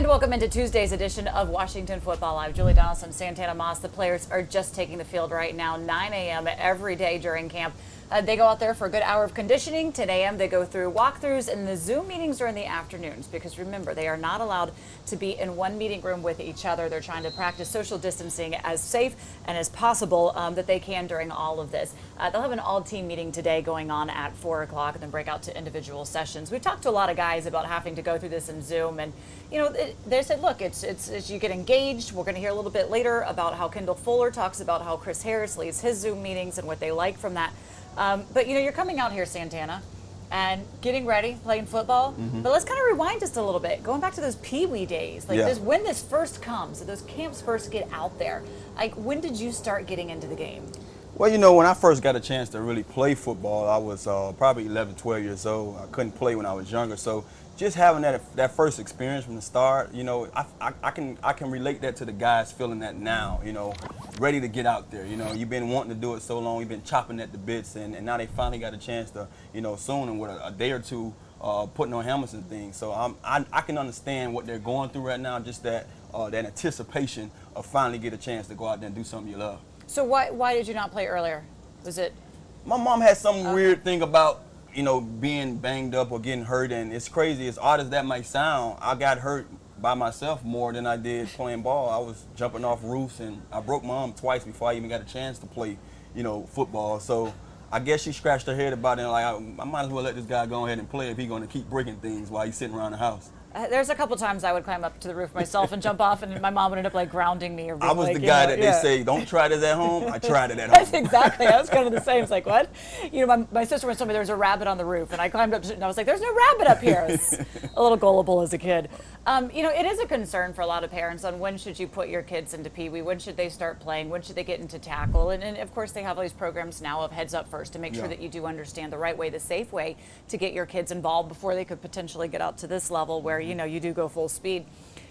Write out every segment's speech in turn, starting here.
And welcome into Tuesday's edition of Washington Football Live. Julie Donaldson, Santana Moss. The players are just taking the field right now, 9 a.m. every day during camp. They go out there for a good hour of conditioning. 10 a.m. they go through walkthroughs, and the Zoom meetings are in the afternoons because remember, they are not allowed to be in one meeting room with each other. They're trying to practice social distancing as safe and as possible that they can during all of this. They'll have an all-team meeting today going on at 4 o'clock and then break out to individual sessions. We've talked to a lot of guys about having to go through this in Zoom, and you know, they said, look, it's as you get engaged. We're going to hear a little bit later about how Kendall Fuller talks about how Chris Harris leads his Zoom meetings and what they like from that. But, you know, you're coming out here, Santana, and getting ready, playing football. But let's kind of rewind just a little bit. Going back to those Pee-wee days, like this, when this first comes, those camps first get out there, like when did you start getting into the game? Well, you know, when I first got a chance to really play football, I was probably 11, 12 years old. I couldn't play when I was younger. So just having that first experience from the start, you know, I can relate that to the guys feeling that now, you know, ready to get out there. You know, you've been wanting to do it so long, you've been chopping at the bits, and now they finally got a chance to, you know, soon and with a day or two putting on helmets and things. So I can understand what they're going through right now, just that anticipation of finally get a chance to go out there and do something you love. So why did you not play earlier? Was it? My mom had some weird thing about, you know, being banged up or getting hurt, and it's crazy, as odd as that might sound, I got hurt by myself more than I did playing ball. I was jumping off roofs, and I broke my arm twice before I even got a chance to play, you know, football. So I guess she scratched her head about it, like, I might as well let this guy go ahead and play if he's going to keep breaking things while he's sitting around the house. There's a couple times I would climb up to the roof myself and jump off, and my mom would end up like grounding me. Or I was like, the guy that they say, don't try this at home. I tried it at home. That's exactly. I was kind of the same. It's like, what? You know, my sister once told me there was a rabbit on the roof, and I climbed up and I was like, there's no rabbit up here. I was a little gullible as a kid. You know, it is a concern for a lot of parents on when should you put your kids into Pee-wee, when should they start playing, when should they get into tackle, and of course they have all these programs now of heads up first to make sure that you do understand the right way, the safe way to get your kids involved before they could potentially get out to this level where, you know, you do go full speed.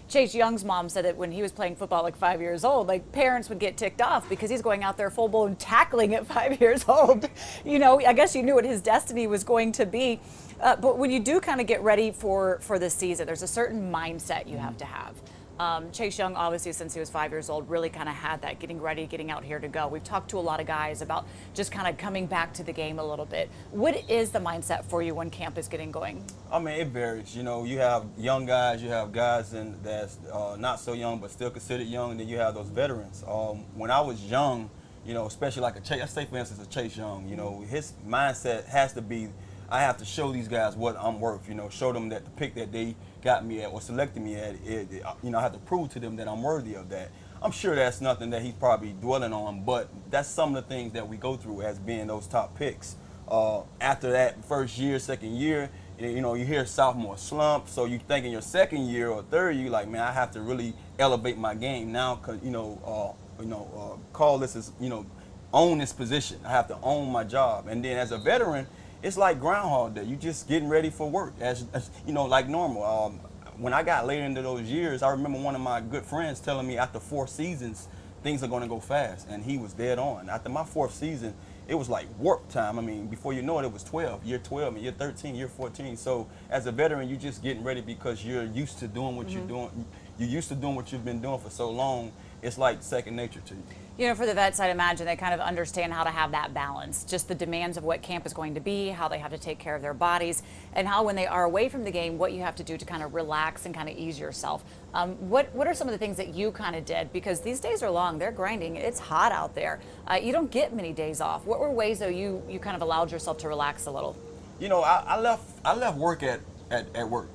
Chase Young's mom said that when he was playing football like 5 years old, like parents would get ticked off because he's going out there full blown tackling at 5 years old. You know, I guess you knew what his destiny was going to be. But when you do kind of get ready for this season, there's a certain mindset you have to have. Chase Young, obviously, since he was 5 years old, really kind of had that getting ready, getting out here to go. We've talked to a lot of guys about just kind of coming back to the game a little bit. What is the mindset for you when camp is getting going? I mean, it varies. You know, you have young guys, you have guys that's not so young but still considered young, and then you have those veterans. When I was young, you know, especially like a Chase, let's say for instance a Chase Young, you know, his mindset has to be, I have to show these guys what I'm worth, you know, show them that the pick that they got me at or selected me at, you know, I have to prove to them that I'm worthy of that. I'm sure that's nothing that he's probably dwelling on, but that's some of the things that we go through as being those top picks. After that first year, second year, you know, you hear sophomore slump, so you think in your second year or third year, like, man, I have to really elevate my game now, cause call this as, you know, own this position. I have to own my job, and then as a veteran, it's like Groundhog Day. You just getting ready for work, as you know, like normal. When I got later into those years, I remember one of my good friends telling me after 4 seasons, things are going to go fast, and he was dead on. After my 4th season, it was like warp time. I mean, before you know it, it was 12, year 12, and year 13, year 14. So as a veteran, you're just getting ready because you're used to doing what you're doing. You're used to doing what you've been doing for so long. It's like second nature to you. You know, for the vets, I'd imagine they kind of understand how to have that balance, just the demands of what camp is going to be, how they have to take care of their bodies, and how when they are away from the game, what you have to do to kind of relax and kind of ease yourself. What are some of the things that you kind of did? Because these days are long, they're grinding, it's hot out there. You don't get many days off. What were ways, though, you kind of allowed yourself to relax a little? You know, I left work at work.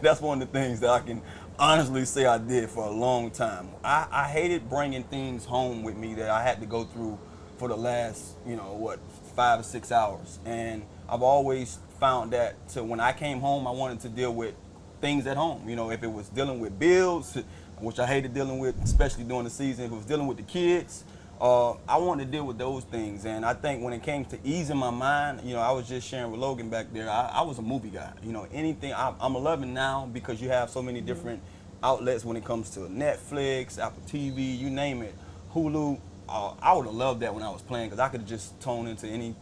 That's one of the things that I can honestly say I did for a long time. I hated bringing things home with me that I had to go through for the last, you know, 5 or 6 hours. And I've always found that when I came home, I wanted to deal with things at home. You know, if it was dealing with bills, which I hated dealing with, especially during the season, if it was dealing with the kids, I wanted to deal with those things. And I think when it came to easing my mind, you know, I was just sharing with Logan back there, I was a movie guy. You know, anything, I'm 11 now because you have so many different outlets when it comes to Netflix, Apple TV, you name it, Hulu. I would have loved that when I was playing because I could just tune into any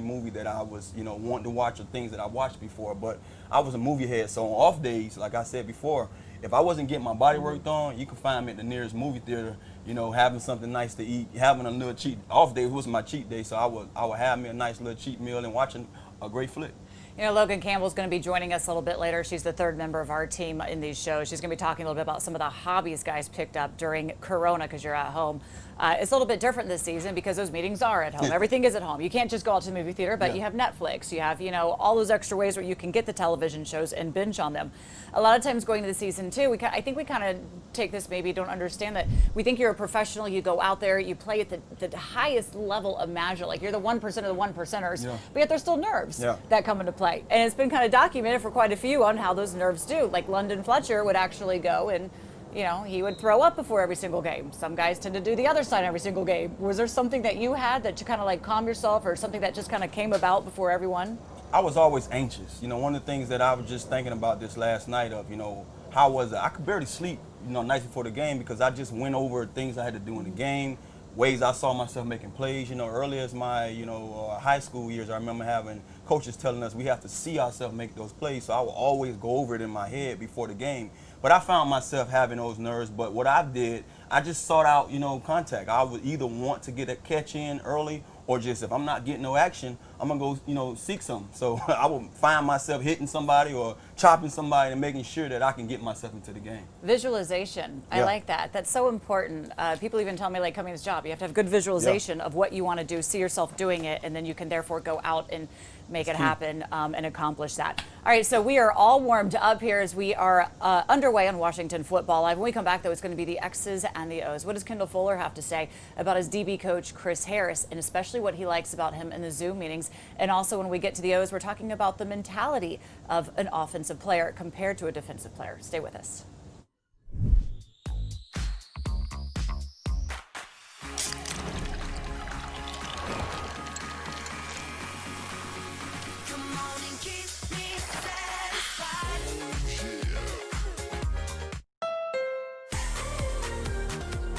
movie that I was, you know, wanting to watch or things that I watched before. But I was a movie head, so on off days, like I said before, if I wasn't getting my body worked on, you can find me at the nearest movie theater, you know, having something nice to eat, having a little cheat. Off day was my cheat day, so I would have me a nice little cheat meal and watching a great flick. You know, Logan Campbell's going to be joining us a little bit later. She's the third member of our team in these shows. She's going to be talking a little bit about some of the hobbies guys picked up during Corona because you're at home. It's a little bit different this season because those meetings are at home. Everything is at home. You can't just go out to the movie theater, but you have Netflix. You have, you know, all those extra ways where you can get the television shows and binge on them. A lot of times going to the season too, I think we kind of take this, maybe don't understand that we think you're a professional. You go out there, you play at the highest level imaginable. Like you're the 1% of the 1%ers, but yet there's still nerves that come into play. And it's been kind of documented for quite a few on how those nerves do. Like London Fletcher would actually go and, you know, he would throw up before every single game. Some guys tend to do the other side every single game. Was there something that you had that you kind of like calm yourself, or something that just kind of came about before everyone? I was always anxious. You know, one of the things that I was just thinking about this last night of, you know, how was it? I could barely sleep, you know, nights before the game because I just went over things I had to do in the game, ways I saw myself making plays. You know, early as my, you know, high school years, I remember having coaches telling us we have to see ourselves make those plays. So I would always go over it in my head before the game. But I found myself having those nerves. But what I did, I just sought out, you know, contact. I would either want to get a catch in early, or just if I'm not getting no action, I'm gonna go, you know, seek some. So I would find myself hitting somebody or chopping somebody and making sure that I can get myself into the game. Visualization, I like that. That's so important. People even tell me, like, coming to this job, you have to have good visualization of what you want to do, see yourself doing it, and then you can therefore go out and make it happen and accomplish that. All right, so we are all warmed up here as we are underway on Washington Football Live. When we come back, though, it's going to be the X's and the O's. What does Kendall Fuller have to say about his DB coach, Chris Harris, and especially what he likes about him in the Zoom meetings? And also, when we get to the O's, we're talking about the mentality of an offensive player compared to a defensive player. Stay with us.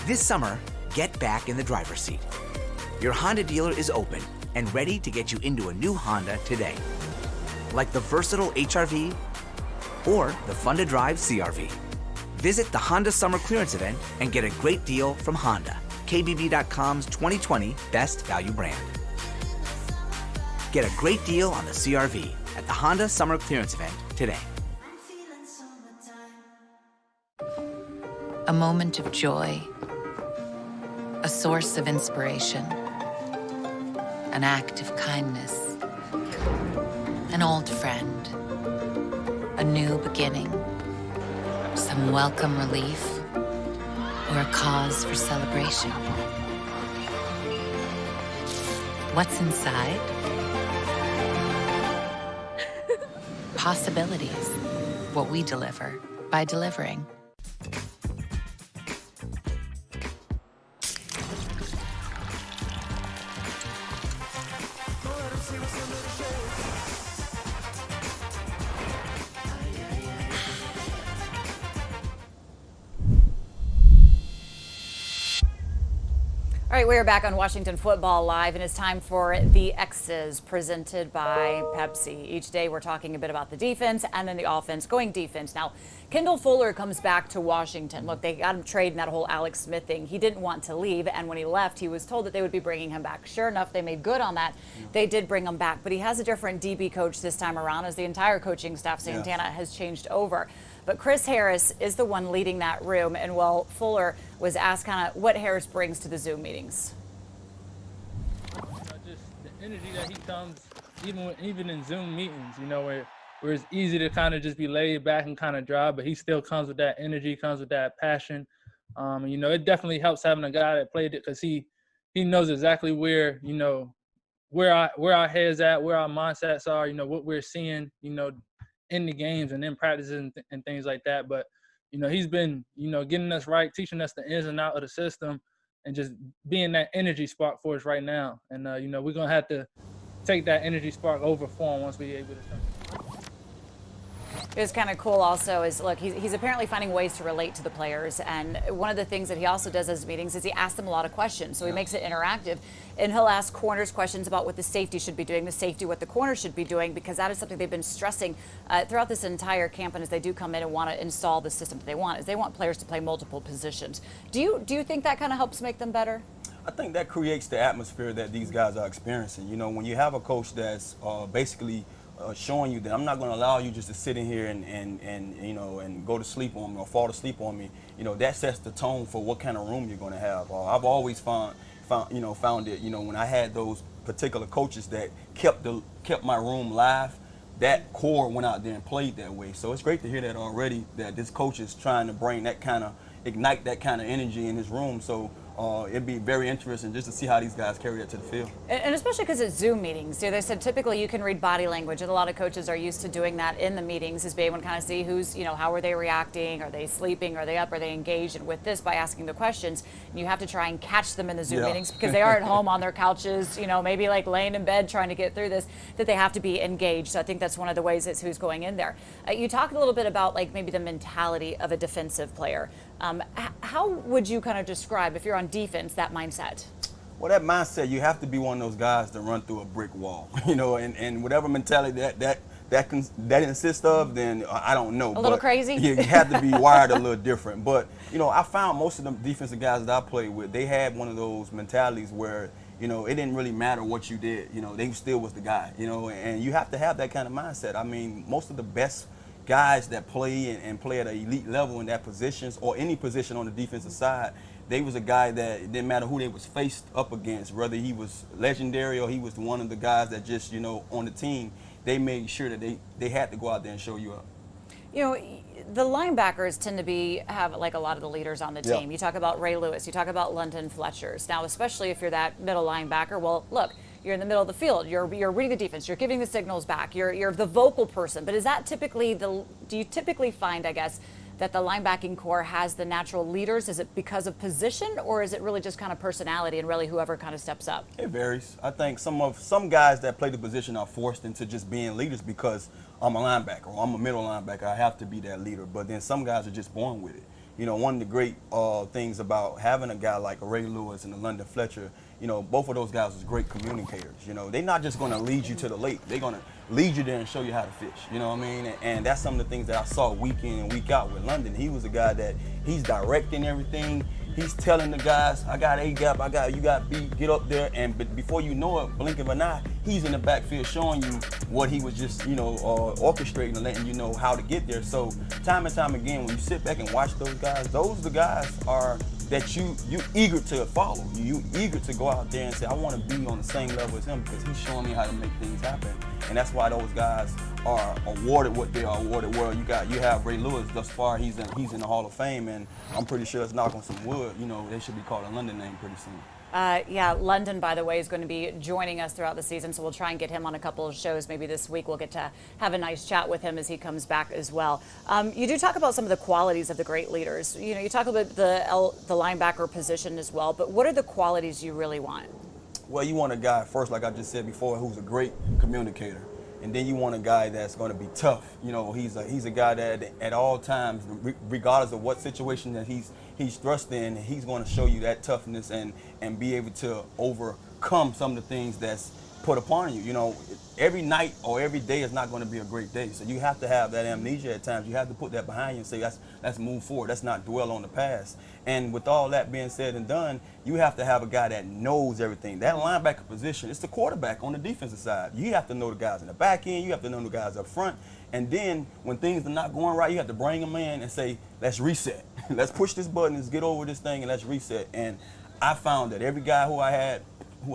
This summer, get back in the driver's seat. Your Honda dealer is open and ready to get you into a new Honda today. Like the versatile HR-V or the fun-to-drive CR-V. Visit the Honda Summer Clearance Event and get a great deal from Honda, KBB.com's 2020 Best Value Brand. Get a great deal on the CR-V at the Honda Summer Clearance Event today. A moment of joy, a source of inspiration, an act of kindness, an old friend, a new beginning, some welcome relief, or a cause for celebration. What's inside? Possibilities. What we deliver by delivering. All right, we are back on Washington Football Live, and it's time for the X's presented by Pepsi. Each day we're talking a bit about the defense and then the offense, going defense. Now, Kendall Fuller comes back to Washington. Look, they got him traded in that whole Alex Smith thing. He didn't want to leave, and when he left, he was told that they would be bringing him back. Sure enough, they made good on that. They did bring him back, but he has a different DB coach this time around, as the entire coaching staff, Santana, has changed over. But Chris Harris is the one leading that room, and well, Fuller was asked kind of what Harris brings to the Zoom meetings. Just the energy that he comes, even in Zoom meetings, you know, where it's easy to kind of just be laid back and kind of dry, but he still comes with that energy, comes with that passion. You know, it definitely helps having a guy that played it, because he knows exactly where, you know, where our heads at, where our mindsets are, you know, what we're seeing, you know, in the games and in practices and things like that. But, you know, he's been, you know, getting us right, teaching us the ins and outs of the system, and just being that energy spark for us right now. And, you know, we're going to have to take that energy spark over for him once we're able to start. It was kind of cool also is, look, he's apparently finding ways to relate to the players. And one of the things that he also does at his meetings is he asks them a lot of questions. So he makes it interactive. And he'll ask corners questions about what the safety should be doing, the safety, what the corner should be doing, because that is something they've been stressing throughout this entire camp. And as they do come in and want to install the system that they want, is they want players to play multiple positions. Do you think that kind of helps make them better? I think that creates the atmosphere that these guys are experiencing. You know, when you have a coach that's basically showing you that I'm not going to allow you just to sit in here and you know, and go to sleep on me or fall asleep on me, you know, that sets the tone for what kind of room you're going to have. I've always found it, you know, when I had those particular coaches that kept my room live, that core went out there and played that way. So it's great to hear that already, that this coach is trying to bring that kind of, ignite that kind of energy in his room. So it'd be very interesting just to see how these guys carry it to the field. And especially because it's Zoom meetings. They said typically you can read body language, and a lot of coaches are used to doing that in the meetings, is being able to kind of see who's, you know, how are they reacting? Are they sleeping? Are they up? Are they engaged? And with this, by asking the questions, you have to try and catch them in the Zoom meetings because they are at home on their couches, you know, maybe like laying in bed trying to get through this, that they have to be engaged. So I think that's one of the ways it's who's going in there. You talked a little bit about like maybe the mentality of a defensive player. How would you kind of describe, if you're on defense, that mindset? Well, that mindset, you have to be one of those guys that run through a brick wall, you know, and whatever mentality that consists of, then I don't know. A little crazy? You have to be wired a little different. But, you know, I found most of the defensive guys that I played with, they had one of those mentalities where, you know, it didn't really matter what you did. You know, they still was the guy, you know, and you have to have that kind of mindset. I mean, most of the best guys that play and play at an elite level in that positions or any position on the defensive side, they was a guy that it didn't matter who they was faced up against, whether he was legendary or he was one of the guys that just, you know, on the team, they made sure that they had to go out there and show you up. You know, the linebackers tend to have like a lot of the leaders on the team. You talk about Ray Lewis, you talk about London Fletchers. Now, especially if you're that middle linebacker, well, look, you're in the middle of the field. You're reading the defense. You're giving the signals back. You're the vocal person. But is that typically do you typically find, I guess, that the linebacking core has the natural leaders? Is it because of position, or is it really just kind of personality and really whoever kind of steps up? It varies. I think some guys that play the position are forced into just being leaders because I'm a linebacker or I'm a middle linebacker. I have to be that leader. But then some guys are just born with it. You know, one of the great things about having a guy like a Ray Lewis and a London Fletcher, you know, both of those guys was great communicators. You know, they're not just going to lead you to the lake. They're going to lead you there and show you how to fish. You know what I mean? And that's some of the things that I saw week in and week out with London. He was a guy that he's directing everything. He's telling the guys, I got A gap, you got B, get up there. And before you know it, blink of an eye, he's in the backfield showing you what he was just, you know, orchestrating and letting you know how to get there. So time and time again, when you sit back and watch those are the guys are that you eager to follow. You eager to go out there and say, I want to be on the same level as him because he's showing me how to make things happen. And that's why those guys are awarded what they are awarded. Well, you have Ray Lewis thus far. He's in the Hall of Fame, and I'm pretty sure it's knock on some wood. You know, they should be called a London name pretty soon. Yeah, London, by the way, is going to be joining us throughout the season, so we'll try and get him on a couple of shows. Maybe this week we'll get to have a nice chat with him as he comes back as well. You do talk about some of the qualities of the great leaders. You know, you talk about the linebacker position as well, but what are the qualities you really want? Well, you want a guy, first, like I just said before, who's a great communicator. And then you want a guy that's going to be tough. You know, he's a guy that at all times, regardless of what situation that he's thrust in, he's going to show you that toughness and be able to overcome some of the things that's put upon you. You know, every night or every day is not going to be a great day. So you have to have that amnesia at times. You have to put that behind you and say, let's move forward. Let's not dwell on the past. And with all that being said and done, you have to have a guy that knows everything. That linebacker position, it's the quarterback on the defensive side. You have to know the guys in the back end. You have to know the guys up front. And then when things are not going right, you have to bring them in and say, let's reset. Let's push this button, let's get over this thing, and let's reset. And I found that every guy who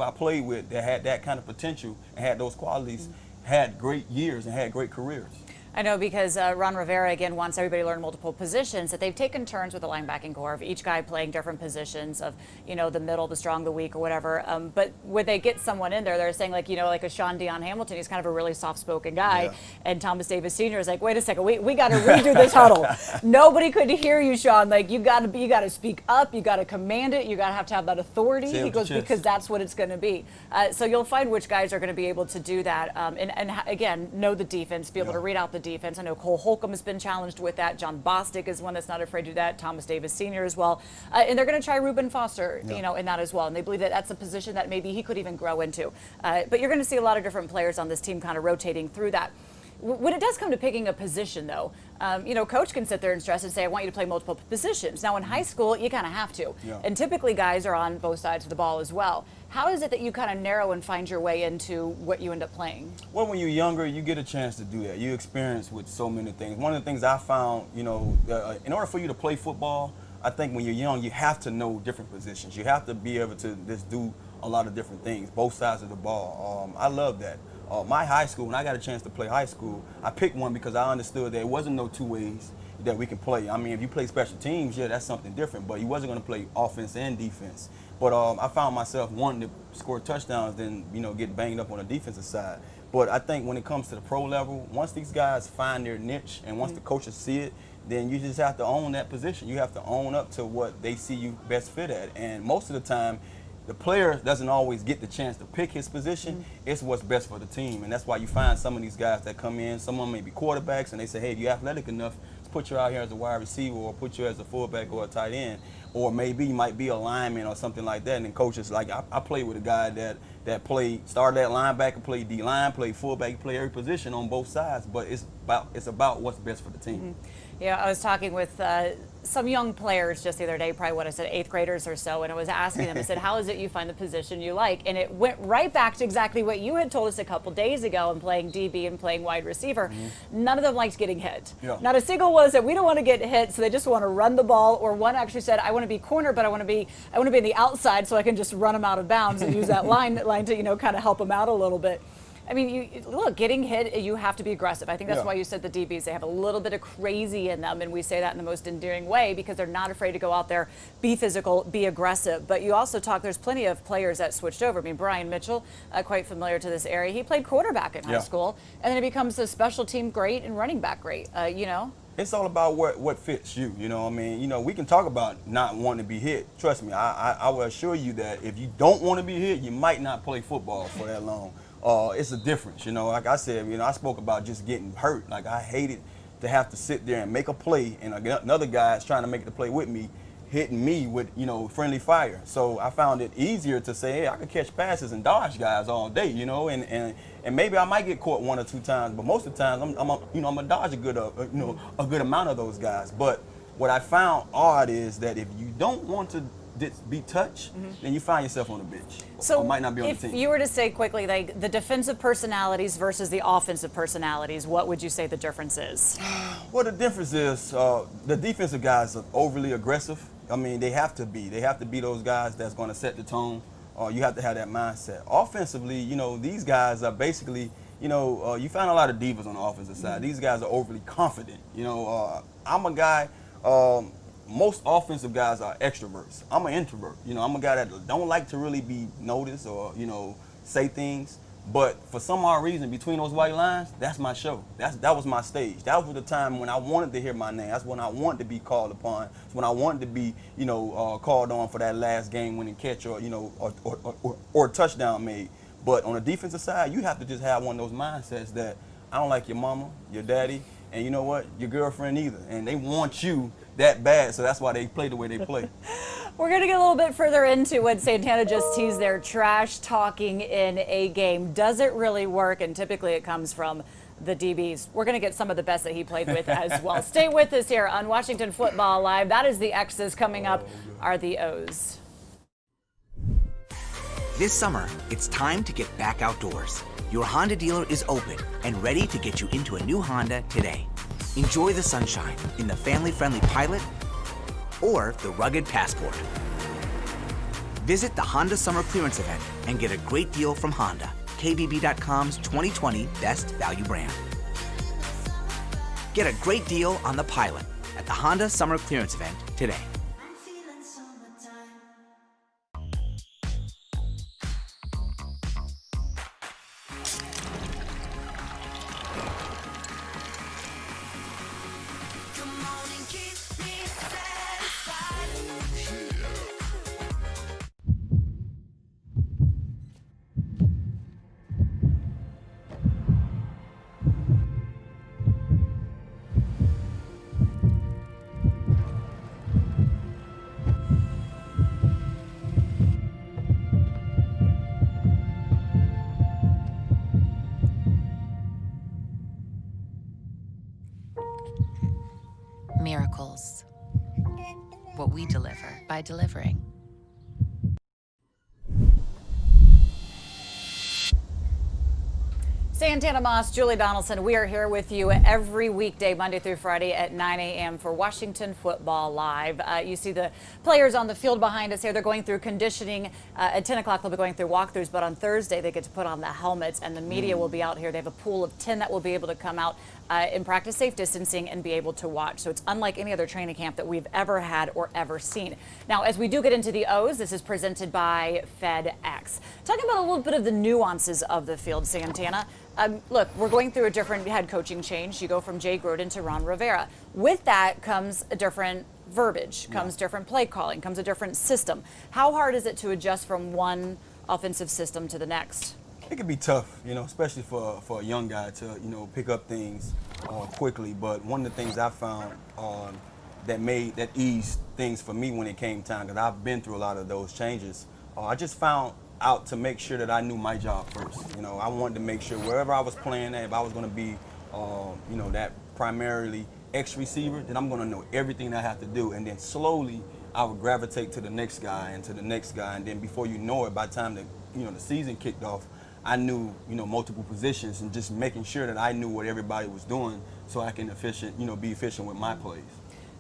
I played with that had that kind of potential and had those qualities had great years and had great careers. I know, because Ron Rivera, again, wants everybody to learn multiple positions, that they've taken turns with the linebacking core of each guy playing different positions of, you know, the middle, the strong, the weak, or whatever. But when they get someone in there, they're saying, like, you know, like a Sean Dion Hamilton, he's kind of a really soft-spoken guy. Yeah. And Thomas Davis Sr. is like, wait a second, we got to redo this huddle. Nobody could hear you, Sean. Like, you got to speak up, you got to command it, you got to have that authority. He goes, because that's what it's going to be. So you'll find which guys are going to be able to do that. And again, know the defense, be able to read out the defense. I know Cole Holcomb has been challenged with that. John Bostic is one that's not afraid to do that. Thomas Davis Sr. as well. And they're going to try Reuben Foster, you know, in that as well. And they believe that that's a position that maybe he could even grow into. But you're going to see a lot of different players on this team kind of rotating through that. When it does come to picking a position, though, you know, coach can sit there and stress and say, I want you to play multiple positions. Now, in high school, you kind of have to. Yeah. And typically, guys are on both sides of the ball as well. How is it that you kind of narrow and find your way into what you end up playing? Well, when you're younger, you get a chance to do that. You experience with so many things. One of the things I found, you know, in order for you to play football, I think when you're young, you have to know different positions. You have to be able to just do a lot of different things, both sides of the ball. I love that. My high school, when I got a chance to play high school, I picked one because I understood there wasn't no two ways that we can play. I mean, if you play special teams, yeah, that's something different, but you wasn't going to play offense and defense. But I found myself wanting to score touchdowns than, you know, get banged up on the defensive side. But I think when it comes to the pro level, once these guys find their niche and once the coaches see it, then you just have to own that position. You have to own up to what they see you best fit at. And most of the time, the player doesn't always get the chance to pick his position. It's what's best for the team. And that's why you find some of these guys that come in, some of them may be quarterbacks, and they say, hey, if you're athletic enough, let's put you out here as a wide receiver or put you as a fullback or a tight end. Or maybe you might be a lineman or something like that. And then coaches, like I played with a guy that started at linebacker, played D-line, played fullback, played every position on both sides. But it's about what's best for the team. Yeah, I was talking with some young players just the other day, probably what I said, 8th graders or so, and I was asking them, I said, how is it you find the position you like? And it went right back to exactly what you had told us a couple days ago in playing DB and playing wide receiver. None of them liked getting hit. Yeah. Not a single one said, we don't want to get hit, so they just want to run the ball. Or one actually said, I want to be corner, but I want to be on the outside so I can just run them out of bounds and use that line to, you know, kind of help them out a little bit. I mean, look, getting hit, you have to be aggressive. I think that's why you said the DBs, they have a little bit of crazy in them, and we say that in the most endearing way because they're not afraid to go out there, be physical, be aggressive. But you also talk, there's plenty of players that switched over. I mean, Brian Mitchell, quite familiar to this area, he played quarterback in high school, and then he becomes a special team great and running back great, you know? It's all about what fits you, you know what I mean? You know, we can talk about not wanting to be hit. Trust me, I will assure you that if you don't want to be hit, you might not play football for that long. It's a difference, you know. Like I said, you know, I spoke about just getting hurt. Like I hated to have to sit there and make a play, and another guy is trying to make the play with me, hitting me with, you know, friendly fire. So I found it easier to say, hey, I could catch passes and dodge guys all day, you know, and maybe I might get caught 1 or 2 times, but most of the times I'm gonna dodge a good amount of those guys. But what I found odd is that if you don't want to be touched, then you find yourself on the bench. So or might not be on the if team. you were to say quickly, like the defensive personalities versus the offensive personalities, what would you say the difference is? Well, the difference is the defensive guys are overly aggressive. I mean, they have to be. They have to be those guys that's going to set the tone. You have to have that mindset. Offensively, you know, these guys are basically, you know, you find a lot of divas on the offensive side. These guys are overly confident. You know, I'm a guy. Most offensive guys are extroverts. I'm an introvert. You know, I'm a guy that don't like to really be noticed or, you know, say things. But for some odd reason, between those white lines, that's my show. That was my stage. That was the time when I wanted to hear my name. That's when I wanted to be called upon. It's when I wanted to be, you know, called on for that last game-winning catch or, you know, or a touchdown made. But on the defensive side, you have to just have one of those mindsets that I don't like your mama, your daddy, and you know what, your girlfriend either. And they want you that bad, so that's why they play the way they play. We're going to get a little bit further into what Santana just teased there, trash talking in a game. Does it really work? And typically it comes from the DBs. We're going to get some of the best that he played with as well. Stay with us here on Washington Football Live. That is the X's. Coming up are the O's. This summer, it's time to get back outdoors. Your Honda dealer is open and ready to get you into a new Honda today. Enjoy the sunshine in the family-friendly Pilot or the rugged Passport. Visit the Honda Summer Clearance Event and get a great deal from Honda, KBB.com's 2020 Best Value Brand. Get a great deal on the Pilot at the Honda Summer Clearance Event today. by delivering. Santana Moss, Julie Donaldson, we are here with you every weekday, Monday through Friday at 9 a.m. for Washington Football Live. You see the players on the field behind us here. They're going through conditioning. At 10 o'clock, they'll be going through walkthroughs, but on Thursday, they get to put on the helmets, and the media will be out here. They have a pool of 10 that will be able to come out and practice safe distancing and be able to watch. So it's unlike any other training camp that we've ever had or ever seen. Now, as we do get into the O's, this is presented by FedEx. Talking about a little bit of the nuances of the field, Santana. Look, we're going through a different head coaching change. You go from Jay Gruden to Ron Rivera. With that comes a different verbiage, comes different play calling, comes a different system. How hard is it to adjust from one offensive system to the next? It can be tough, especially for a young guy to, pick up things quickly. But one of the things I found that eased things for me when it came time, because I've been through a lot of those changes, I just found out to make sure that I knew my job first. I wanted to make sure wherever I was playing at, if I was going to be, that primarily X receiver, then I'm going to know everything that I have to do. And then slowly I would gravitate to the next guy and to the next guy. And then before you know it, by the time the season kicked off, I knew, multiple positions, and just making sure that I knew what everybody was doing so I can be efficient with my plays.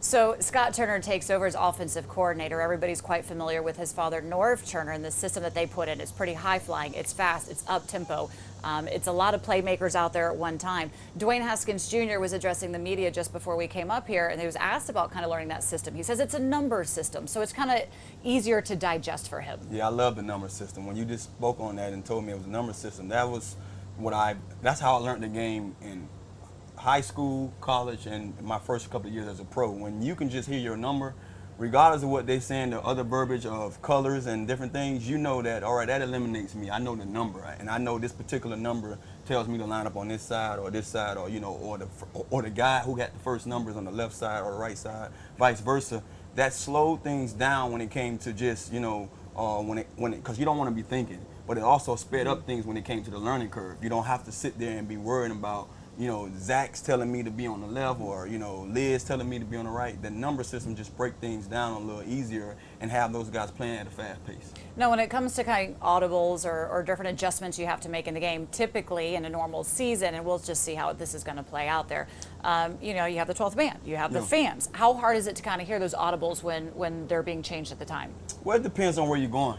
So Scott Turner takes over as offensive coordinator. Everybody's quite familiar with his father, Norv Turner, and the system that they put in. It's pretty high-flying, it's fast, it's up-tempo. It's a lot of playmakers out there at one time. Dwayne Haskins Jr. was addressing the media just before we came up here, and he was asked about kind of learning that system. He says it's a number system, so it's kind of easier to digest for him. Yeah, I love the number system. When you just spoke on that and told me it was a number system, that's how I learned the game in high school, college, and my first couple of years as a pro. When you can just hear your number, regardless of what they're saying, the other verbiage of colors and different things, you know that, all right, that eliminates me. I know the number, and I know this particular number tells me to line up on this side, or or the guy who got the first numbers on the left side or the right side, vice versa. That slowed things down when it came to just, because you don't want to be thinking, but it also sped up things when it came to the learning curve. You don't have to sit there and be worrying about, Zach's telling me to be on the left, or, Liz telling me to be on the right. The number system just break things down a little easier and have those guys playing at a fast pace. Now, when it comes to kind of audibles or different adjustments you have to make in the game, typically in a normal season, and we'll just see how this is going to play out there, you have the 12th man, you have the fans. How hard is it to kind of hear those audibles when they're being changed at the time? Well, it depends on where you're going.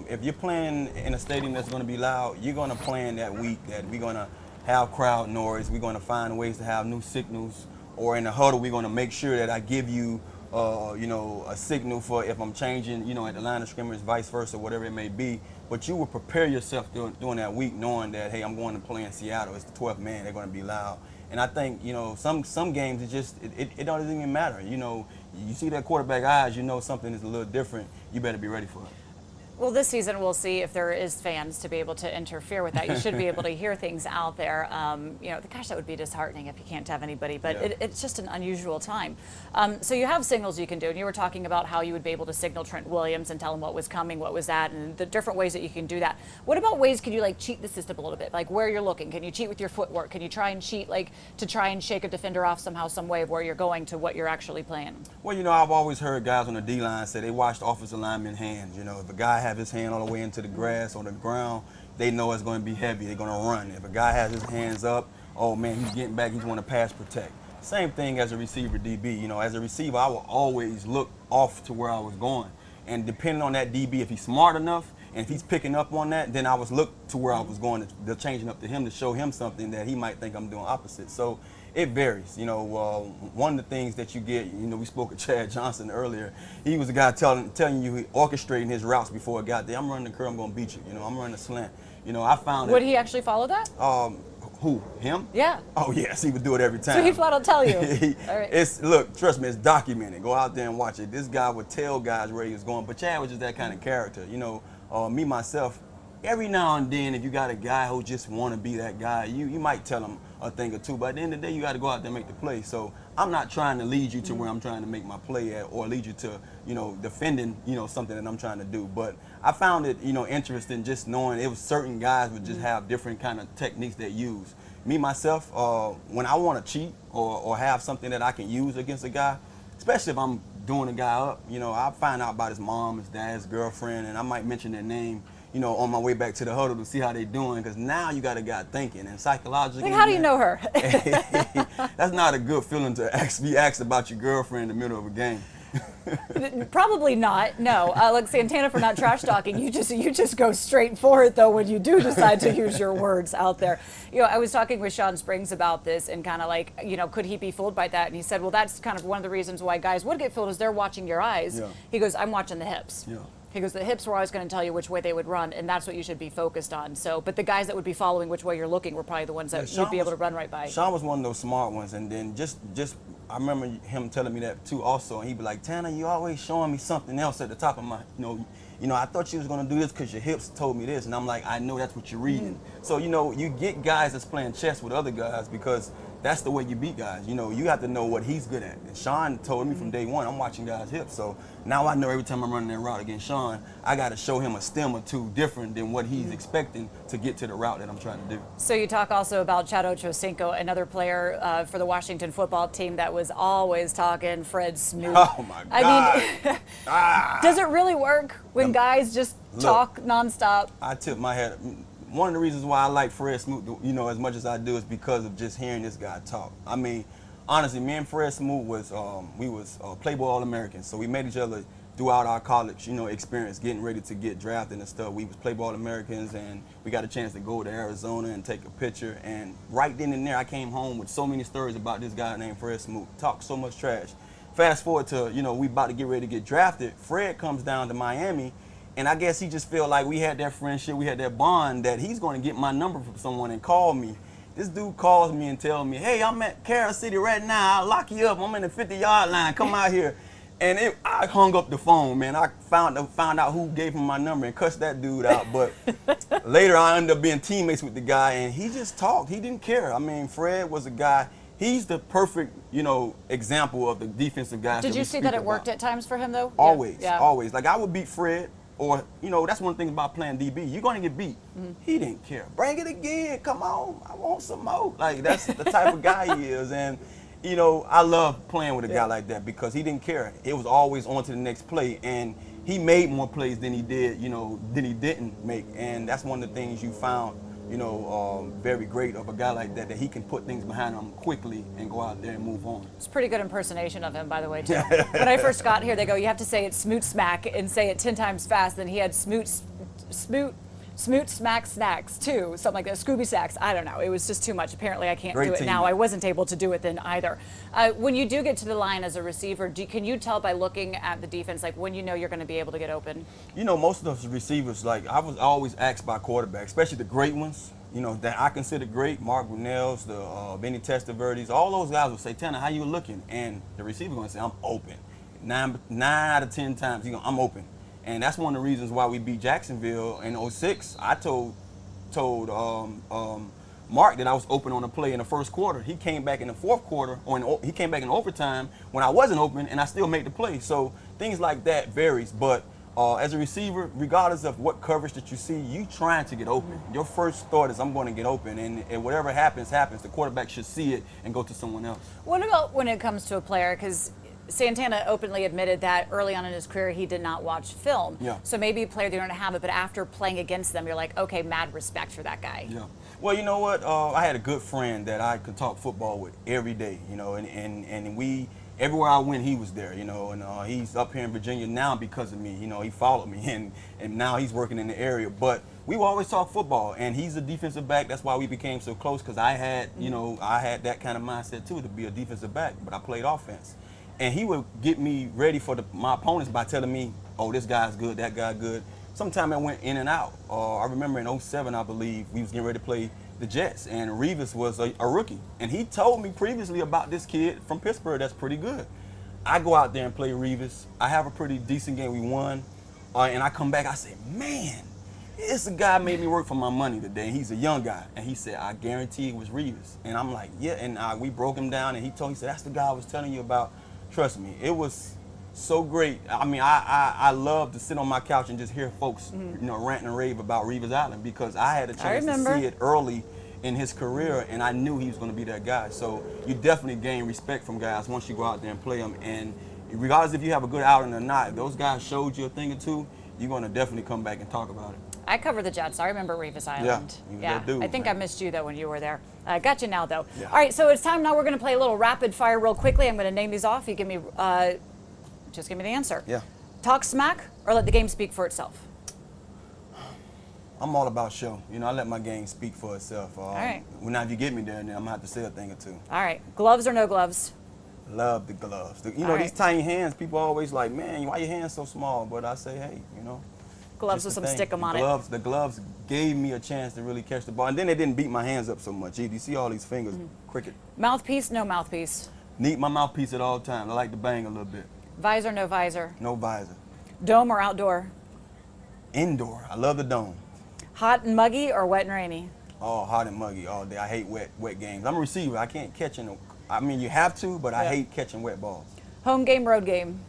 If you're playing in a stadium that's going to be loud, you're going to plan that week that we're going to have crowd noise. We're going to find ways to have new signals, or in the huddle, we're going to make sure that I give you, a signal for if I'm changing, at the line of scrimmage, vice versa, whatever it may be. But you will prepare yourself during that week, knowing that, hey, I'm going to play in Seattle. It's the 12th man. They're going to be loud. And I think, some games it doesn't even matter. You see that quarterback eyes, something is a little different. You better be ready for it. Well, this season we'll see if there is fans to be able to interfere with that. You should be able to hear things out there. Gosh, that would be disheartening if you can't have anybody, but it's just an unusual time. So you have signals you can do, and you were talking about how you would be able to signal Trent Williams and tell him what was coming, what was that, and the different ways that you can do that. What about ways can you cheat the system a little bit, like where you're looking? Can you cheat with your footwork? Can you try and cheat to try and shake a defender off somehow, some way of where you're going to what you're actually playing? Well, I've always heard guys on the D-line say they watch the offensive lineman's hands. If a guy have his hand all the way into the grass or the ground, they know it's going to be heavy. They're going to run. If a guy has his hands up, oh man, he's getting back. He's going to pass protect. Same thing as a receiver DB. As a receiver, I will always look off to where I was going, and depending on that DB, if he's smart enough and if he's picking up on that, then I was look to where I was going. They're changing up to him to show him something that he might think I'm doing opposite. So it varies. One of the things that you get, we spoke of Chad Johnson earlier. He was a guy telling you, orchestrating his routes before it got there. I'm running the curve, I'm going to beat you. I'm running the slant. I found Would he actually follow that? Who? Him? Yeah. Oh, yes, he would do it every time. So he'd flat out tell you. All right. Look, trust me, it's documented. Go out there and watch it. This guy would tell guys where he was going. But Chad was just that kind of character. Me, myself, every now and then, if you got a guy who just want to be that guy, you might tell him a thing or two, but at the end of the day, you got to go out there and make the play. So I'm not trying to lead you to where I'm trying to make my play at, or lead you to, defending, something that I'm trying to do. But I found it, interesting just knowing it was certain guys would just have different kind of techniques they use. Me, myself, when I want to cheat or have something that I can use against a guy, especially if I'm doing a guy up, you know, I find out about his mom, his dad, his girlfriend, and I might mention their name, you know, on my way back to the huddle to see how they doing, because now you got a guy thinking, and psychologically. Like, how do you know her? That's not a good feeling to be asked about your girlfriend in the middle of a game. Probably not. No. Look, Santana, for not trash talking, you just go straight for it though when you do decide to use your words out there. You know, I was talking with Sean Springs about this and kind of like, you know, could he be fooled by that? And he said, well, that's kind of one of the reasons why guys would get fooled is they're watching your eyes. Yeah. He goes, I'm watching the hips. Yeah. He goes, the hips were always going to tell you which way they would run, and that's what you should be focused on. So, but the guys that would be following which way you're looking were probably the ones that you'd be able to run right by. Sean was one of those smart ones, and then just I remember him telling me that too also, and he'd be like, Tanner, you always showing me something else at the top of my, you know, I thought you was going to do this because your hips told me this, and I'm like, I know that's what you're reading. So, you know, you get guys that's playing chess with other guys because that's the way you beat guys. You know, you have to know what he's good at. And Sean told me from day one, I'm watching guys' hips. So now I know every time I'm running that route against Sean, I got to show him a stem or two different than what he's expecting to get to the route that I'm trying to do. So you talk also about Chad Ochocinco, another player for the Washington football team that was always talking Fred Smoot. Oh, my God. I mean, does it really work when guys just talk nonstop? I tip my head. One of the reasons why I like Fred Smoot, you know, as much as I do is because of just hearing this guy talk. I mean, honestly, me and Fred Smoot was, we was Playboy All-Americans. So we met each other throughout our college, you know, experience, getting ready to get drafted and stuff. We was Playboy All-Americans, and we got a chance to go to Arizona and take a picture. And right then and there, I came home with so many stories about this guy named Fred Smoot. Talked so much trash. Fast forward to, you know, we about to get ready to get drafted. Fred comes down to Miami. And I guess he just felt like we had that friendship, we had that bond, that he's going to get my number from someone and call me. This dude calls me and tells me, hey, I'm at Kansas City right now. I'll lock you up. I'm in the 50-yard line. Come out here. And I hung up the phone, man. I found out who gave him my number and cussed that dude out. But later I ended up being teammates with the guy, and he just talked. He didn't care. I mean, Fred was a guy. He's the perfect, you know, example of the defensive guys. Did you see that it worked at times for him, though? Always, yeah. Always. Like, I would beat Fred. Or, you know, that's one thing about playing DB. You're going to get beat. He didn't care. Bring it again. Come on. I want some more. Like, that's the type of guy he is. And, you know, I love playing with a guy like that because he didn't care. It was always on to the next play. And he made more plays than he did, you know, than he didn't make. And that's one of the things you found, you know, very great of a guy like that he can put things behind him quickly and go out there and move on. It's a pretty good impersonation of him, by the way, too. When I first got here, they go, you have to say it Smoot Smack and say it 10 times fast. Then he had Smoot Smack Snacks, too, something like that. Scooby Sacks, I don't know. It was just too much. Apparently, I can't Great do it team. now. I wasn't able to do it then either. When you do get to the line as a receiver, can you tell by looking at the defense, like when you know you're going to be able to get open? You know, most of those receivers, like, I was always asked by quarterbacks, especially the great ones, you know, that I consider great, Mark Brunells, the Benny Testaverdes, all those guys will say, Tanner, how you looking? And the receiver going to say, I'm open. Nine out of 10 times, I'm open. And that's one of the reasons why we beat Jacksonville in 06. I told Mark that I was open on a play in the first quarter. He came back in the fourth quarter, he came back in overtime when I wasn't open, and I still made the play. So things like that varies. But as a receiver, regardless of what coverage that you see, you trying to get open. Your first thought is, I'm going to get open, and whatever happens, happens. The quarterback should see it and go to someone else. What about when it comes to a player? Because Santana openly admitted that early on in his career he did not watch film. Yeah. So maybe a player they don't have it, but after playing against them, you're like, okay, mad respect for that guy. Yeah. Well, you know what? I had a good friend that I could talk football with every day, you know, and we, everywhere I went, he was there, you know, and he's up here in Virginia now because of me. You know, he followed me, and now he's working in the area. But we will always talk football, and he's a defensive back. That's why we became so close, because I had, you know, I had that kind of mindset too, to be a defensive back, but I played offense. And he would get me ready for my opponents by telling me, oh, this guy's good, that guy good. Sometimes I went in and out. I remember in 07, I believe, we was getting ready to play the Jets, and Revis was a rookie. And he told me previously about this kid from Pittsburgh that's pretty good. I go out there and play Revis. I have a pretty decent game. We won. And I come back, I say, man, this guy made me work for my money today. He's a young guy. And he said, I guarantee it was Revis. And I'm like, yeah. And we broke him down, and he said, that's the guy I was telling you about. Trust me, it was so great. I mean, I love to sit on my couch and just hear folks, you know, rant and rave about Revis Island, because I had a chance to see it early in his career, and I knew he was going to be that guy. So you definitely gain respect from guys once you go out there and play them. And regardless if you have a good outing or not, if those guys showed you a thing or two, you're going to definitely come back and talk about it. I covered the Jets. I remember Revis Island. Yeah, that dude, I think man. I missed you though when you were there. I got you now though. Yeah. All right, so it's time now. We're going to play a little rapid fire real quickly. I'm going to name these off. You give me, just give me the answer. Yeah. Talk smack or let the game speak for itself. I'm all about show. You know, I let my game speak for itself. All right. Well, now if you get me there, then I'm going to have to say a thing or two. All right, gloves or no gloves? Love the gloves. You know, All right. these tiny hands, people always like, man, why your hands so small? But I say, hey, you know. Gloves just with the some thing. stickum on it. The gloves gave me a chance to really catch the ball. And then they didn't beat my hands up so much. You see all these fingers, cricket. Mouthpiece, no mouthpiece. Need my mouthpiece at all times. I like to bang a little bit. Visor, no visor. No visor. Dome or outdoor? Indoor. I love the dome. Hot and muggy or wet and rainy? Oh, hot and muggy all day. I hate wet games. I'm a receiver. I can't catch in. I mean, you have to, but I hate catching wet balls. Home game, road game?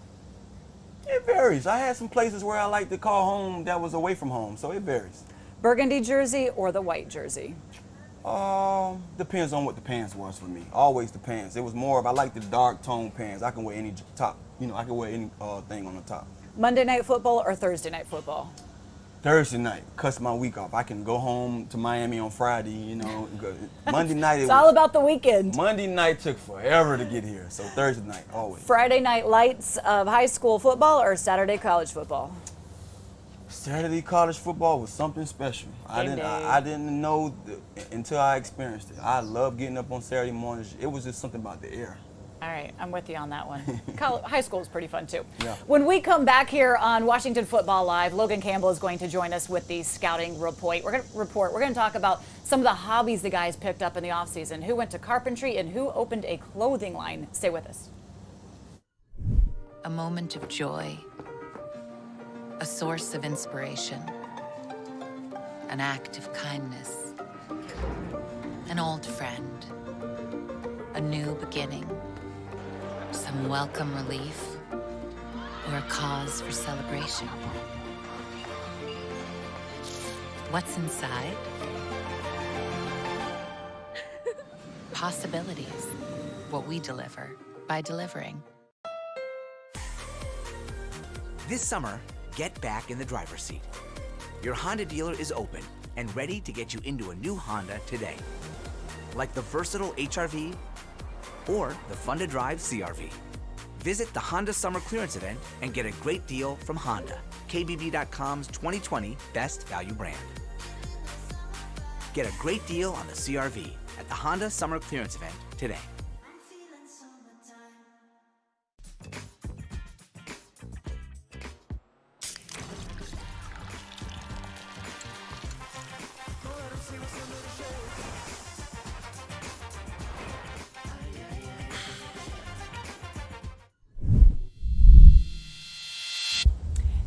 It varies. I had some places where I like to call home that was away from home, so it varies. Burgundy jersey or the white jersey? Depends on what the pants was for me. Always the pants. It was more of I like the dark tone pants. I can wear any top. You know, I can wear any thing on the top. Monday night football or Thursday night football? Thursday night, cuts my week off. I can go home to Miami on Friday, you know. Monday night, It's all about the weekend. Monday night took forever to get here, so Thursday night, always. Friday night lights of high school football or Saturday college football? Saturday college football was something special. I didn't know until I experienced it. I love getting up on Saturday mornings. It was just something about the air. All right, I'm with you on that one. High school is pretty fun too. Yeah. When we come back here on Washington Football Live, Logan Campbell is going to join us with the scouting report. We're going to talk about some of the hobbies the guys picked up in the offseason, who went to Carpentry, and who opened a clothing line. Stay with us. A moment of joy, a source of inspiration, an act of kindness, an old friend, a new beginning, some welcome relief, or a cause for celebration. What's inside? Possibilities. What we deliver by delivering. This summer, get back in the driver's seat. Your Honda dealer is open and ready to get you into a new Honda today. Like the versatile HR-V or the fun-to-drive CR-V. Visit the Honda Summer Clearance Event and get a great deal from Honda, KBB.com's 2020 Best Value Brand. Get a great deal on the CR-V at the Honda Summer Clearance Event today.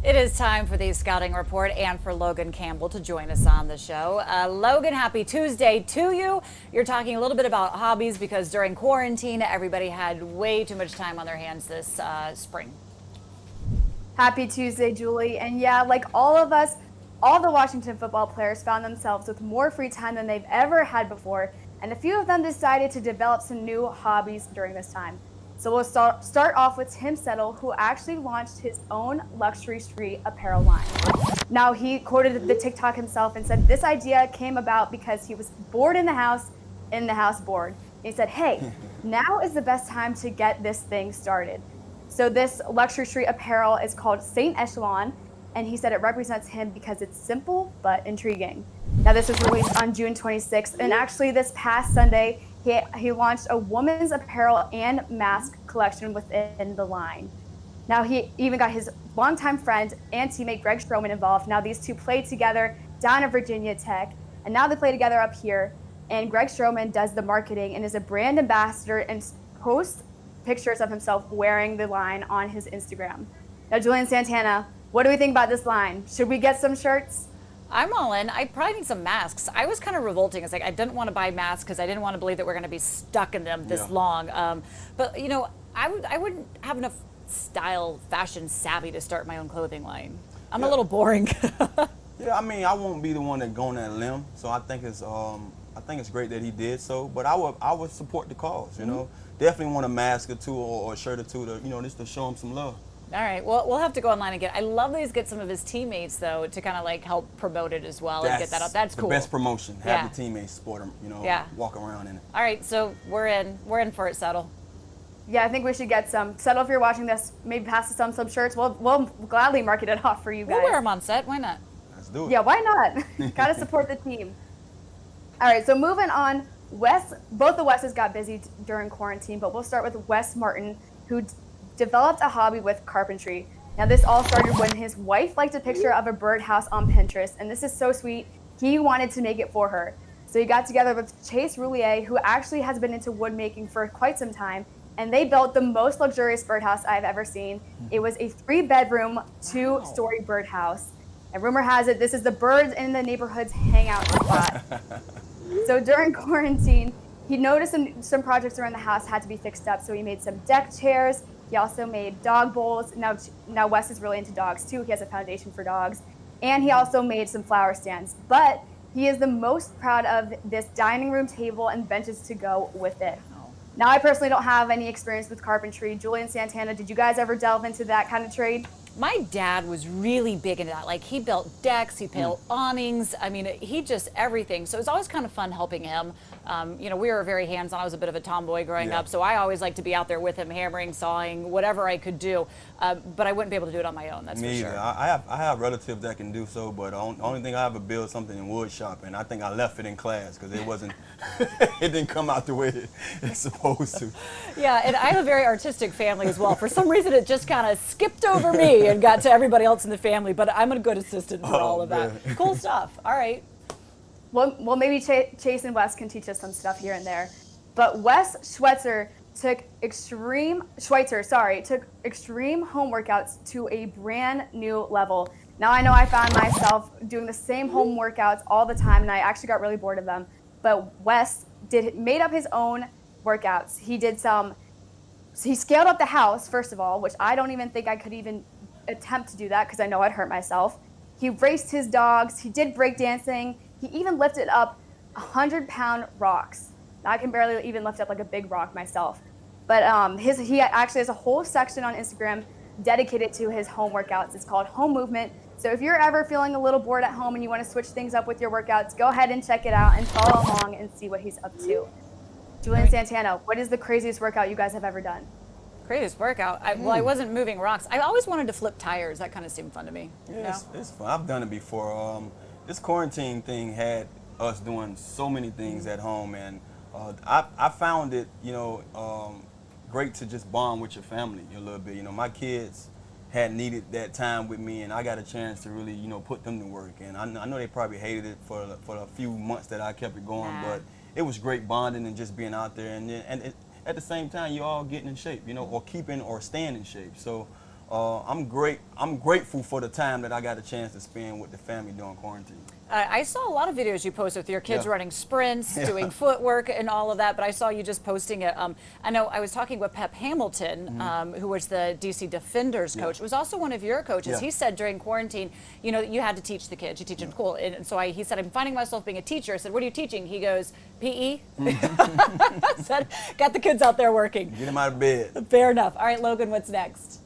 It is time for the scouting report and for Logan Campbell to join us on the show. Logan, happy Tuesday to you. You're talking a little bit about hobbies because during quarantine, everybody had way too much time on their hands this spring. Happy Tuesday, Julie. And yeah, like all of us, all the Washington football players found themselves with more free time than they've ever had before. And a few of them decided to develop some new hobbies during this time. So we'll start off with Tim Settle, who actually launched his own luxury street apparel line. Now, he quoted the TikTok himself and said this idea came about because he was bored in the house bored. He said, hey, now is the best time to get this thing started. So this luxury street apparel is called Saint Echelon, and he said it represents him because it's simple but intriguing. Now, this was released on June 26th, and actually this past Sunday, he launched a woman's apparel and mask collection within the line. Now, he even got his longtime friend and teammate Greg Stroman involved. Now, these two played together down at Virginia Tech, and now they play together up here. And Greg Stroman does the marketing and is a brand ambassador and posts pictures of himself wearing the line on his Instagram. Now, Julian Santana, what do we think about this line? Should we get some shirts? I'm all in. I probably need some masks. I was kind of revolting. It's like I didn't want to buy masks because I didn't want to believe that we're going to be stuck in them this long. But you know, I wouldn't have enough style, fashion savvy to start my own clothing line. I'm a little boring. Yeah, I mean, I won't be the one that go on that limb. So I think it's great that he did so. But I would support the cause. You know, definitely want a mask or two or a shirt or two to, you know, just to show him some love. All right. Well, we'll have to go online and get. I love that he's get some of his teammates though to kind of like help promote it as well and get that up. That's cool. The best promotion. Have Yeah. the teammates support him. You know, Yeah. walk around in it. All right. So we're in. We're in for it, Settle. Yeah, I think we should get some. Settle, if you're watching this, maybe pass us some shirts. We'll gladly market it off for you guys. We'll wear them on set. Why not? Let's do it. Yeah, why not? Got to support the team. All right, so moving on. Both the Wes's got busy during quarantine, but we'll start with Wes Martin, who developed a hobby with carpentry. Now, this all started when his wife liked a picture of a birdhouse on Pinterest, and this is so sweet. He wanted to make it for her. So he got together with Chase Roulier, who actually has been into wood making for quite some time, and they built the most luxurious birdhouse I've ever seen. It was a 3-bedroom, 2-story birdhouse. And rumor has it, this is the birds in the neighborhood's hangout spot. So during quarantine, he noticed some projects around the house had to be fixed up, so he made some deck chairs. He also made dog bowls. Now Wes is really into dogs too. He has a foundation for dogs. And he also made some flower stands. But he is the most proud of this dining room table and benches to go with it. Now, I personally don't have any experience with carpentry. Julie and Santana, did you guys ever delve into that kind of trade? My dad was really big into that. Like, he built decks, he built awnings. I mean, he just everything. So it was always kind of fun helping him. You know, we were very hands-on. I was a bit of a tomboy growing up, so I always liked to be out there with him, hammering, sawing, whatever I could do. But I wouldn't be able to do it on my own. That's Me for either. sure. I have relatives that can do so, but the only thing I ever built something in wood shop, and I think I left it in class because it wasn't, it didn't come out the way it's supposed to. Yeah, and I have a very artistic family as well. For some reason, it just kind of skipped over me and got to everybody else in the family, but I'm a good assistant for all of that. Cool stuff. All right. Well, maybe Chase and Wes can teach us some stuff here and there. But Wes Schweitzer took extreme home workouts to a brand new level. Now, I know I found myself doing the same home workouts all the time, and I actually got really bored of them. But Wes made up his own workouts. He scaled up the house, first of all, which I don't even think I could even attempt to do that because I know I'd hurt myself. He raced his dogs. He did breakdancing. He even lifted up 100-pound rocks. Now, I can barely even lift up like a big rock myself. But he actually has a whole section on Instagram dedicated to his home workouts. It's called Home Movement. So if you're ever feeling a little bored at home and you want to switch things up with your workouts, go ahead and check it out and follow along and see what he's up to. Julian Santana, what is the craziest workout you guys have ever done? Craziest workout. Well, I wasn't moving rocks. I always wanted to flip tires. That kind of seemed fun to me. Yeah, it's fun. I've done it before. This quarantine thing had us doing so many things at home, and I found it, you know, great to just bond with your family a little bit. You know, my kids had needed that time with me, and I got a chance to really, you know, put them to work. And I know they probably hated it for a few months that I kept it going, but it was great bonding and just being out there. And at the same time, you're all getting in shape, you know, or keeping or staying in shape. So I'm grateful for the time that I got a chance to spend with the family during quarantine. I saw a lot of videos you posted with your kids running sprints, doing footwork and all of that, but I saw you just posting it. I know I was talking with Pep Hamilton, who was the DC Defenders coach. It was also one of your coaches. He said during quarantine, you know, you had to teach the kids. You teach in school. And so he said, I'm finding myself being a teacher. I said, what are you teaching? He goes, PE. I said, got the kids out there working. Get them out of bed. Fair enough. All right, Logan, what's next?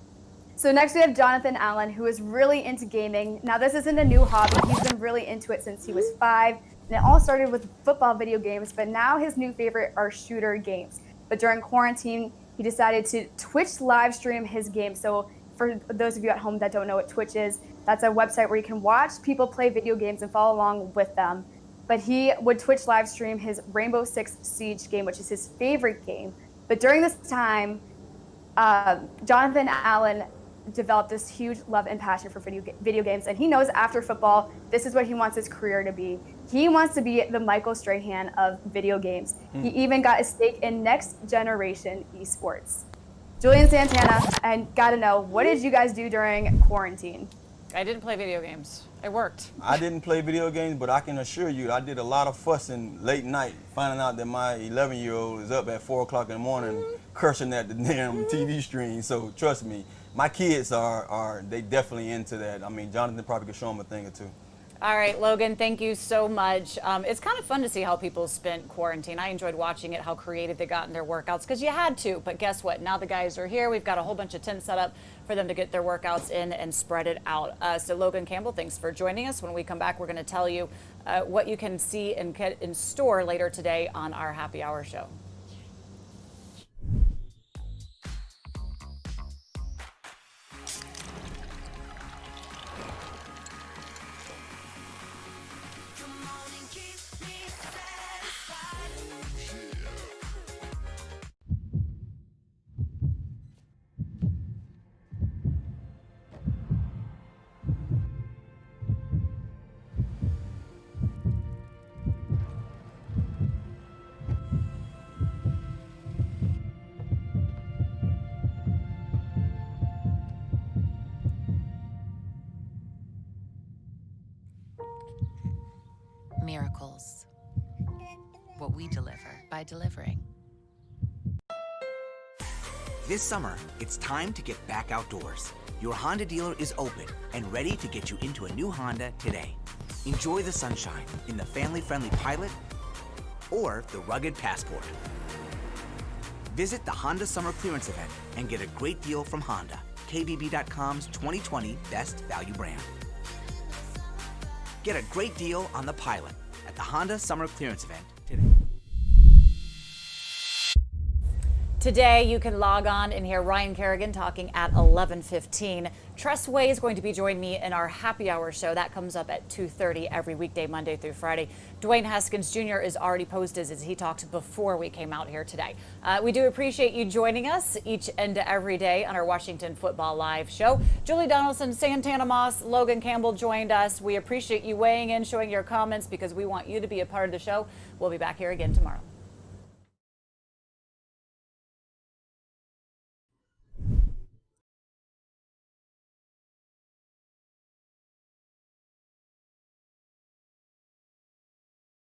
So next we have Jonathan Allen, who is really into gaming. Now, this isn't a new hobby. He's been really into it since he was 5. And it all started with football video games, but now his new favorite are shooter games. But during quarantine, he decided to Twitch live stream his game. So for those of you at home that don't know what Twitch is, that's a website where you can watch people play video games and follow along with them. But he would Twitch live stream his Rainbow Six Siege game, which is his favorite game. But during this time, Jonathan Allen developed this huge love and passion for video games, and he knows after football, this is what he wants his career to be. He wants to be the Michael Strahan of video games. He even got a stake in next generation esports. Julian Santana, I gotta know, what did you guys do during quarantine? I didn't play video games. I worked. I didn't play video games, but I can assure you I did a lot of fussing late night, finding out that my 11-year-old is up at 4 o'clock in the morning cursing at the damn TV screen. So trust me, my kids are they definitely into that. I mean, Jonathan probably could show them a thing or two. All right, Logan, thank you so much. It's kind of fun to see how people spent quarantine. I enjoyed watching it, how creative they got in their workouts, because you had to. But guess what? Now the guys are here. We've got a whole bunch of tents set up for them to get their workouts in and spread it out. So Logan Campbell, thanks for joining us. When we come back, we're going to tell you what you can see and get in store later today on our happy hour show. Miracles. What we deliver by delivering. This summer, it's time to get back outdoors. Your Honda dealer is open and ready to get you into a new Honda today. Enjoy the sunshine in the family-friendly Pilot or the rugged Passport. Visit the Honda Summer Clearance Event and get a great deal from Honda, KBB.com's 2020 Best Value Brand. Get a great deal on the Pilot at the Honda Summer Clearance Event today. Today, you can log on and hear Ryan Kerrigan talking at 11:15. Tress Way is going to be joining me in our happy hour show. That comes up at 2:30 every weekday, Monday through Friday. Dwayne Haskins Jr. is already posted as he talked before we came out here today. We do appreciate you joining us each and every day on our Washington Football Live show. Julie Donaldson, Santana Moss, Logan Campbell joined us. We appreciate you weighing in, showing your comments, because we want you to be a part of the show. We'll be back here again tomorrow.